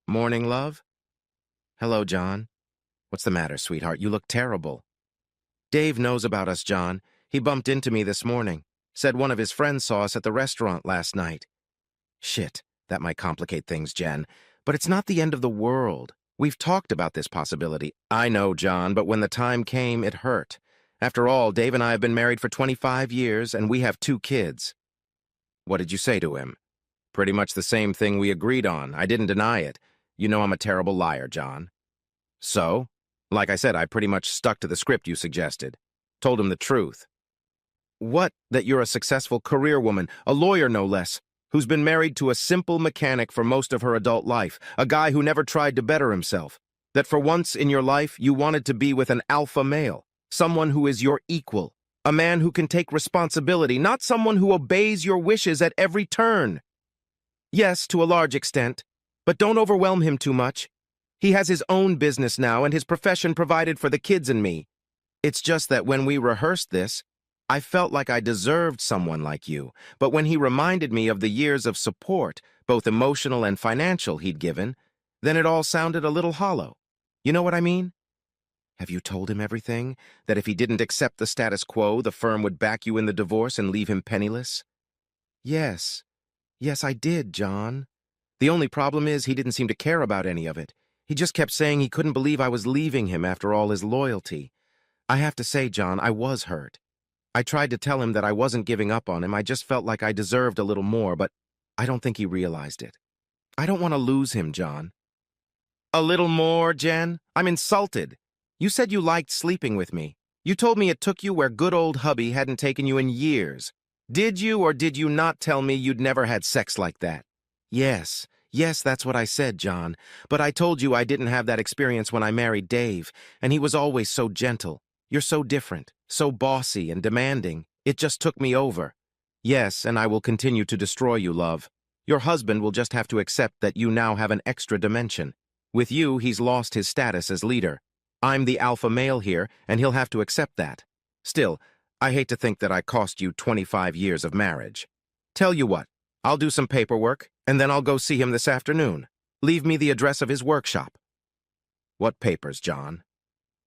Morning, love? Hello, John. What's the matter, sweetheart? You look terrible. Dave knows about us, John. He bumped into me this morning. Said one of his friends saw us at the restaurant last night. Shit, that might complicate things, Jen. But it's not the end of the world. We've talked about this possibility. I know, John, but when the time came, it hurt. After all, Dave and I have been married for 25 years, and we have 2 kids. What did you say to him? Pretty much the same thing we agreed on. I didn't deny it. You know I'm a terrible liar, John. So? Like I said, I pretty much stuck to the script you suggested. Told him the truth. What? That you're a successful career woman, a lawyer no less, who's been married to a simple mechanic for most of her adult life, a guy who never tried to better himself. That for once in your life you wanted to be with an alpha male, someone who is your equal, a man who can take responsibility, not someone who obeys your wishes at every turn. Yes, to a large extent, but don't overwhelm him too much. He has his own business now and his profession provided for the kids and me. It's just that when we rehearsed this, I felt like I deserved someone like you, but when he reminded me of the years of support, both emotional and financial, he'd given, then it all sounded a little hollow. You know what I mean? Have you told him everything? That if he didn't accept the status quo, the firm would back you in the divorce and leave him penniless? Yes. Yes, I did, John. The only problem is he didn't seem to care about any of it. He just kept saying he couldn't believe I was leaving him after all his loyalty. I have to say, John, I was hurt. I tried to tell him that I wasn't giving up on him. I just felt like I deserved a little more, but I don't think he realized it. I don't want to lose him, John. A little more, Jen? I'm insulted. You said you liked sleeping with me. You told me it took you where good old hubby hadn't taken you in years. Did you or did you not tell me you'd never had sex like that? Yes. Yes, that's what I said, John. But I told you I didn't have that experience when I married Dave, and he was always so gentle. You're so different, so bossy and demanding. It just took me over. Yes, and I will continue to destroy you, love. Your husband will just have to accept that you now have an extra dimension. With you, he's lost his status as leader. I'm the alpha male here, and he'll have to accept that. Still, I hate to think that I cost you 25 years of marriage. Tell you what, I'll do some paperwork, and then I'll go see him this afternoon. Leave me the address of his workshop. What papers, John?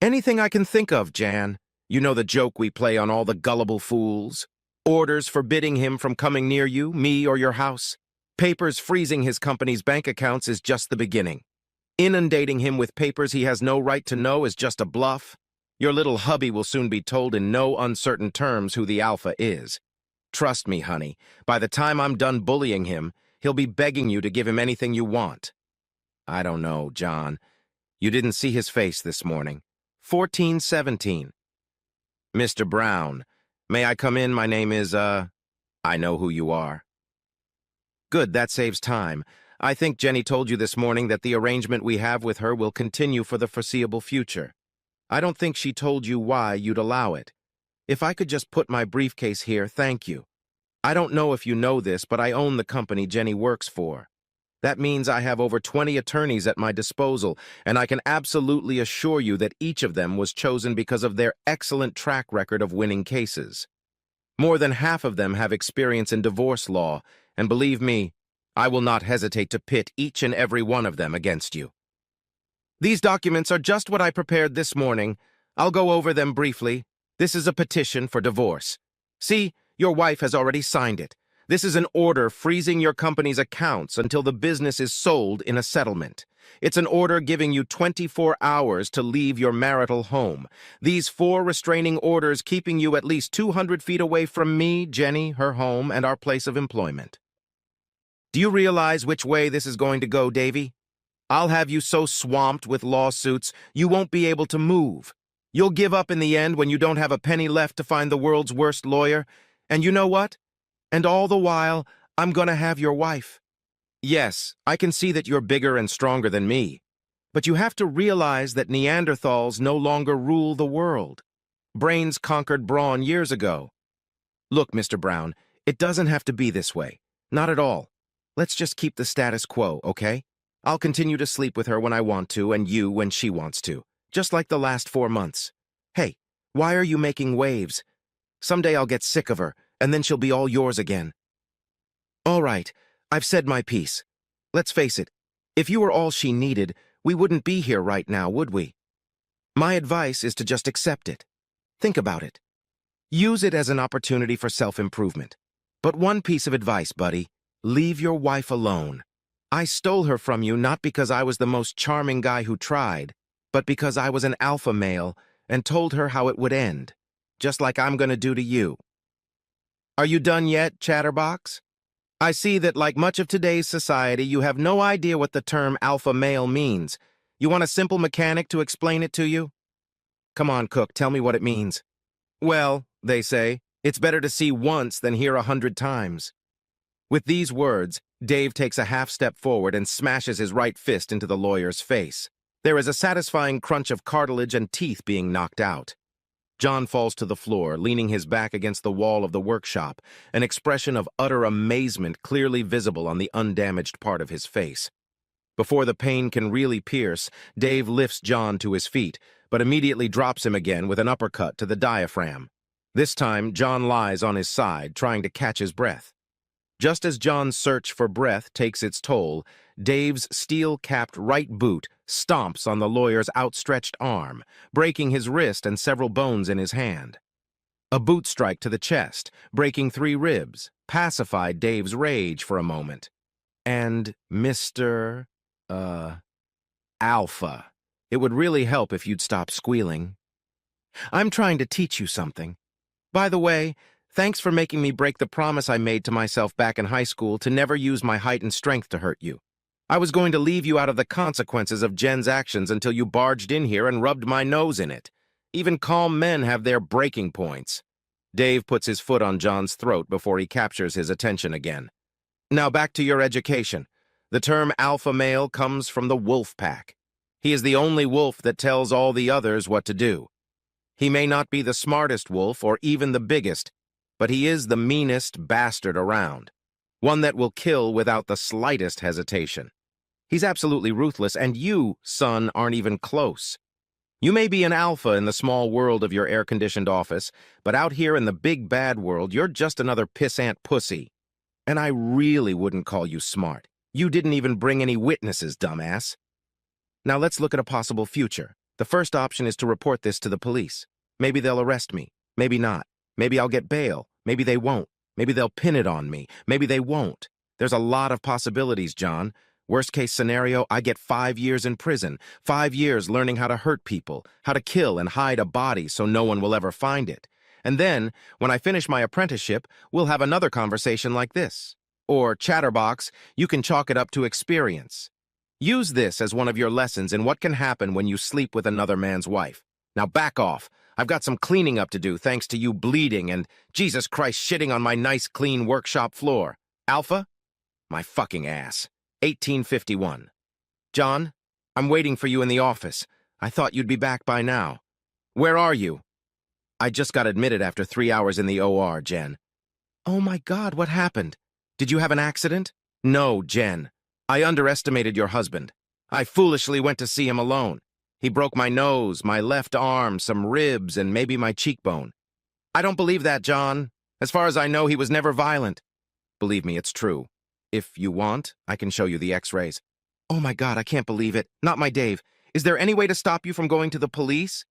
Anything I can think of, Jan. You know the joke we play on all the gullible fools. Orders forbidding him from coming near you, me, or your house. Papers freezing his company's bank accounts is just the beginning. Inundating him with papers he has no right to know is just a bluff. Your little hubby will soon be told in no uncertain terms who the alpha is. Trust me, honey, by the time I'm done bullying him, he'll be begging you to give him anything you want. I don't know, John. You didn't see his face this morning. 1417. Mr. Brown, may I come in? My name is, I know who you are. Good, that saves time. I think Jenny told you this morning that the arrangement we have with her will continue for the foreseeable future. I don't think she told you why you'd allow it. If I could just put my briefcase here, thank you. I don't know if you know this, but I own the company Jenny works for. That means I have over 20 attorneys at my disposal, and I can absolutely assure you that each of them was chosen because of their excellent track record of winning cases. More than half of them have experience in divorce law, and believe me, I will not hesitate to pit each and every one of them against you. These documents are just what I prepared this morning. I'll go over them briefly. This is a petition for divorce. See, your wife has already signed it. This is an order freezing your company's accounts until the business is sold in a settlement. It's an order giving you 24 hours to leave your marital home. These 4 restraining orders keeping you at least 200 feet away from me, Jenny, her home, and our place of employment. Do you realize which way this is going to go, Davy? I'll have you so swamped with lawsuits, you won't be able to move. You'll give up in the end when you don't have a penny left to find the world's worst lawyer. And you know what? And all the while, I'm gonna have your wife. Yes, I can see that you're bigger and stronger than me. But you have to realize that Neanderthals no longer rule the world. Brains conquered brawn years ago. Look, Mr. Brown, it doesn't have to be this way. Not at all. Let's just keep the status quo, okay? I'll continue to sleep with her when I want to and you when she wants to, just like the last 4 months. Hey, why are you making waves? Someday I'll get sick of her, and then she'll be all yours again. All right, I've said my piece. Let's face it, If you were all she needed, we wouldn't be here right now, would we? My advice is to just accept it. Think about it. Use it as an opportunity for self-improvement. But one piece of advice, buddy, leave your wife alone. I stole her from you not because I was the most charming guy who tried, but because I was an alpha male and told her how it would end, just like I'm gonna do to you. Are you done yet, Chatterbox? I see that, like much of today's society, you have no idea what the term alpha male means. You want a simple mechanic to explain it to you? Come on, Cook, tell me what it means. Well, they say, it's better to see once than hear 100 times. With these words, Dave takes a half step forward and smashes his right fist into the lawyer's face. There is a satisfying crunch of cartilage and teeth being knocked out. John falls to the floor, leaning his back against the wall of the workshop, an expression of utter amazement clearly visible on the undamaged part of his face. Before the pain can really pierce, Dave lifts John to his feet, but immediately drops him again with an uppercut to the diaphragm. This time, John lies on his side, trying to catch his breath. Just as John's search for breath takes its toll, Dave's steel-capped right boot stomps on the lawyer's outstretched arm, breaking his wrist and several bones in his hand. A boot strike to the chest, breaking 3 ribs, pacified Dave's rage for a moment. And Mr. Alpha. It would really help if you'd stop squealing. I'm trying to teach you something. By the way, thanks for making me break the promise I made to myself back in high school to never use my height and strength to hurt you. I was going to leave you out of the consequences of Jen's actions until you barged in here and rubbed my nose in it. Even calm men have their breaking points. Dave puts his foot on John's throat before he captures his attention again. Now back to your education. The term alpha male comes from the wolf pack. He is the only wolf that tells all the others what to do. He may not be the smartest wolf or even the biggest, but he is the meanest bastard around. One that will kill without the slightest hesitation. He's absolutely ruthless, and you, son, aren't even close. You may be an alpha in the small world of your air-conditioned office, but out here in the big bad world, you're just another pissant pussy. And I really wouldn't call you smart. You didn't even bring any witnesses, dumbass. Now let's look at a possible future. The first option is to report this to the police. Maybe they'll arrest me. Maybe not. Maybe I'll get bail. Maybe they won't. Maybe they'll pin it on me. Maybe they won't. There's a lot of possibilities, John. Worst case scenario, I get 5 years in prison. 5 years learning how to hurt people, how to kill and hide a body so no one will ever find it. And then, when I finish my apprenticeship, we'll have another conversation like this. Or, Chatterbox, you can chalk it up to experience. Use this as one of your lessons in what can happen when you sleep with another man's wife. Now back off. I've got some cleaning up to do thanks to you bleeding and, Jesus Christ, shitting on my nice, clean workshop floor. Alpha? My fucking ass. 1851. John, I'm waiting for you in the office. I thought you'd be back by now. Where are you? I just got admitted after 3 hours in the OR, Jen. Oh my God, what happened? Did you have an accident? No, Jen. I underestimated your husband. I foolishly went to see him alone. He broke my nose, my left arm, some ribs, and maybe my cheekbone. I don't believe that, John. As far as I know, he was never violent. Believe me, it's true. If you want, I can show you the x-rays. Oh my God, I can't believe it. Not my Dave. Is there any way to stop you from going to the police?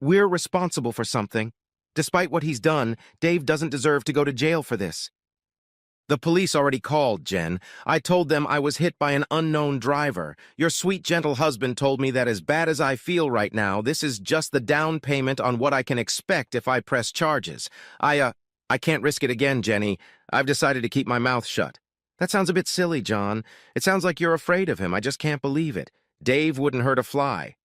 We're responsible for something. Despite what he's done, Dave doesn't deserve to go to jail for this. The police already called, Jen. I told them I was hit by an unknown driver. Your sweet, gentle husband told me that as bad as I feel right now, this is just the down payment on what I can expect if I press charges. I can't risk it again, Jenny. I've decided to keep my mouth shut. That sounds a bit silly, John. It sounds like you're afraid of him. I just can't believe it. Dave wouldn't hurt a fly.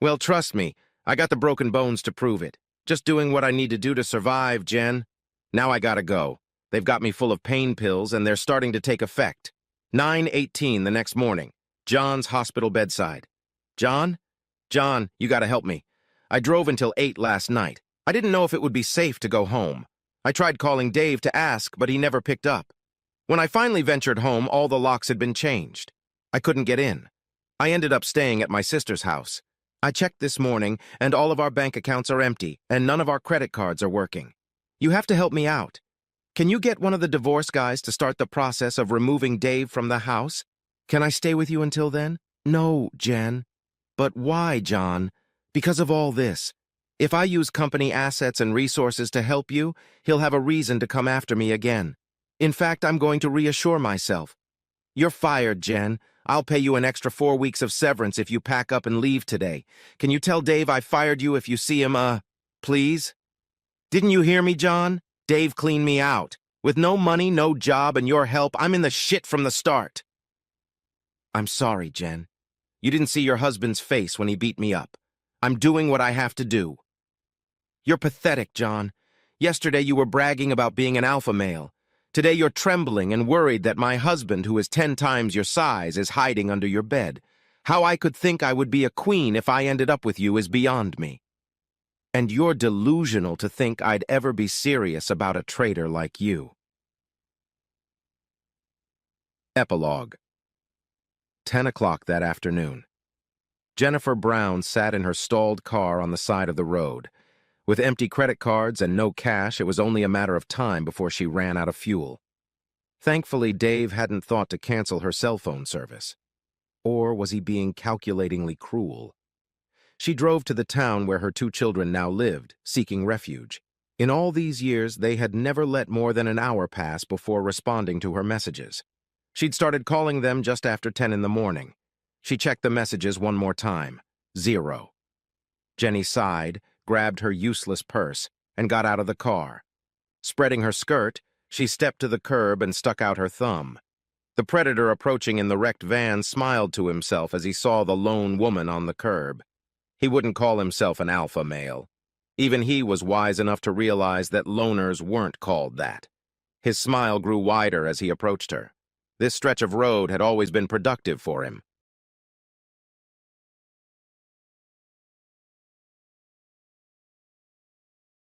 Well, trust me, I got the broken bones to prove it. Just doing what I need to do to survive, Jen. Now I gotta go. They've got me full of pain pills, and they're starting to take effect. 9:18 the next morning. John's hospital bedside. John? John, you gotta help me. I drove until 8 last night. I didn't know if it would be safe to go home. I tried calling Dave to ask, but he never picked up. When I finally ventured home, all the locks had been changed. I couldn't get in. I ended up staying at my sister's house. I checked this morning, and all of our bank accounts are empty, and none of our credit cards are working. You have to help me out. Can you get one of the divorce guys to start the process of removing Dave from the house? Can I stay with you until then? No, Jen. But why, John? Because of all this. If I use company assets and resources to help you, he'll have a reason to come after me again. In fact, I'm going to reassure myself. You're fired, Jen. I'll pay you an extra 4 weeks of severance if you pack up and leave today. Can you tell Dave I fired you if you see him, please? Didn't you hear me, John? Dave cleaned me out. With no money, no job, and your help, I'm in the shit from the start. I'm sorry, Jen. You didn't see your husband's face when he beat me up. I'm doing what I have to do. You're pathetic, John. Yesterday you were bragging about being an alpha male. Today you're trembling and worried that my husband, who is 10 times your size, is hiding under your bed. How I could think I would be a queen if I ended up with you is beyond me. And you're delusional to think I'd ever be serious about a traitor like you. Epilogue. 10 o'clock that afternoon. Jennifer Brown sat in her stalled car on the side of the road. With empty credit cards and no cash, it was only a matter of time before she ran out of fuel. Thankfully, Dave hadn't thought to cancel her cell phone service. Or was he being calculatingly cruel? She drove to the town where her 2 children now lived, seeking refuge. In all these years, they had never let more than an hour pass before responding to her messages. She'd started calling them just after 10 in the morning. She checked the messages one more time. 0. Jenny sighed, grabbed her useless purse, and got out of the car. Spreading her skirt, she stepped to the curb and stuck out her thumb. The predator approaching in the wrecked van smiled to himself as he saw the lone woman on the curb. He wouldn't call himself an alpha male. Even he was wise enough to realize that loners weren't called that. His smile grew wider as he approached her. This stretch of road had always been productive for him.